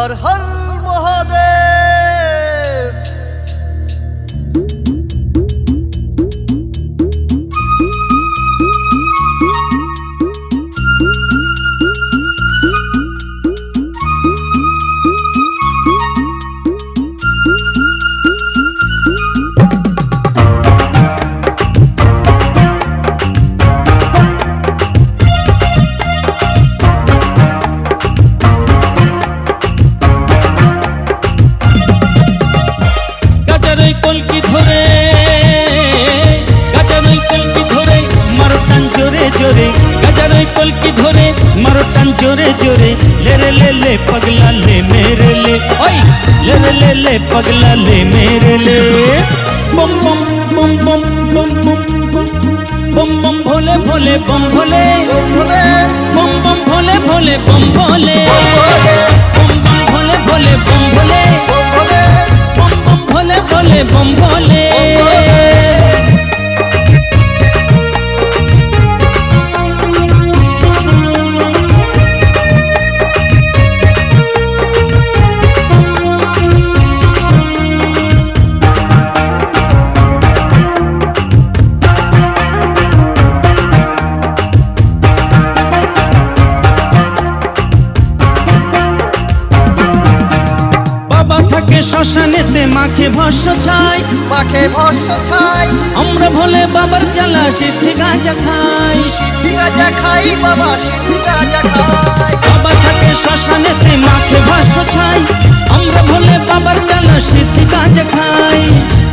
हर हर महादेव। जोरे जोरे ले पगला ले मेरे ले, ओए ले पगला ले मेरे ले। बम बम बम बम बम बम बम बम भोले भोले बम भोले बम बम भोले भोले बम भोले बम बम भोले भोले बम भोले बम बम भोले भोले बम भोले। শ্মশানেতে মাখে ভস্য ছাই, মাখে ভস্য ছাই। আমরা ভোলে বাবার চালা সিদ্ধি গাঁজা খাই, সিদ্ধি গাঁজা খাই বাবা, সিদ্ধি গাঁজা খাই। বাবা থাকে শ্মশানেতে মাখে ভস্য ছাই, আমরা ভোলে বাবার চালা সিদ্ধি গাঁজা খাই।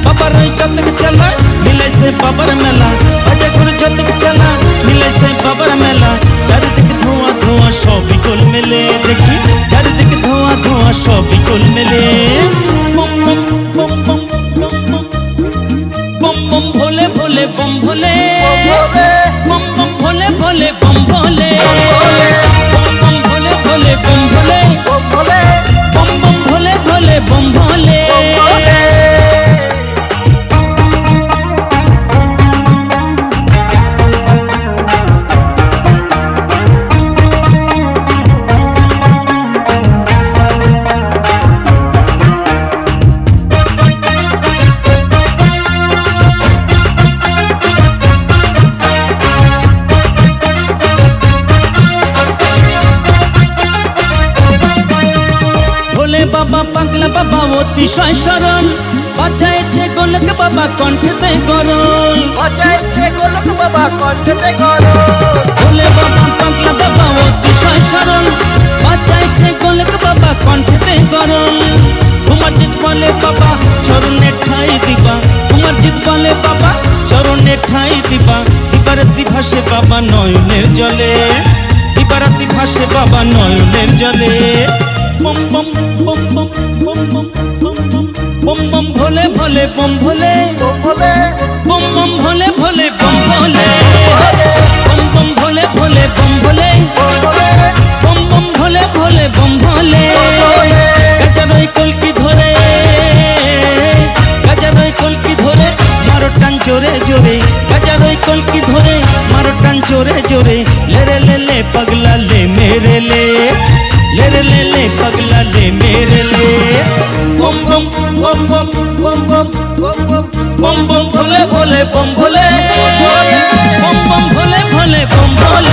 বাবার ওই যতক চালা মিলাইছে বাবার মেলা, বাজে ঘুর যতক চালা মিলাইছে বাবার মেলা। চারিদিকে ধোঁয়া ধোঁয়া সবই গোল মেলে, দেখি চারিদিকে ধোঁয়া ধোঁয়া সবই গোল মেলে। বম বম বম বম বম বম বম বম ভোলে ভোলে বম ভোলে বম বম ভোলে ভোলে বম ভোলে বম বম ভোলে ভোলে বম ভোলে বম বম ভোলে ভোলে বম ভোলে। বাবা পাগলা বাবা অতিশয় শরণ, বাঁচাইছে গোলক বাবা কণ্ঠেতে গরল, বাঁচাইছে গোলক বাবা কণ্ঠেতে গরল। ভোলে বাবা পাগলা বাবা অতিশয় শরণ, বাঁচাইছে গোলক বাবা কণ্ঠেতে গরল। তোমার জিত বলে বাবা চরণে ঠাই দিবা, তোমার জিত বলে বাবা চরণে ঠাই দিবা। দিবারাত্রি ভাসে বাবা নয়নের জলে, দিবারাত্রি ভাসে বাবা নয়নের জলে। বম বম বম বম বম বম বম বম বম বম ভোলে ভোলে বম ভোলে বম বম ভোলে ভোলে বম ভোলে বম বম ভোলে ভোলে বম ভোলে বম বম ভোলে ভোলে বম ভোলে। গাজারই কলকি ধরে, গাজারই কলকি ধরে মারো টান জোরে জোরে, গাজারই কলকি ধরে মারো টান জোরে জোরে। ले पगला ले मेरे ले पगला ले मेरे ले। बम बम बम बम बम बम बम बम बम भोले भोले बम भोले बम बम भोले भोले बम भोले।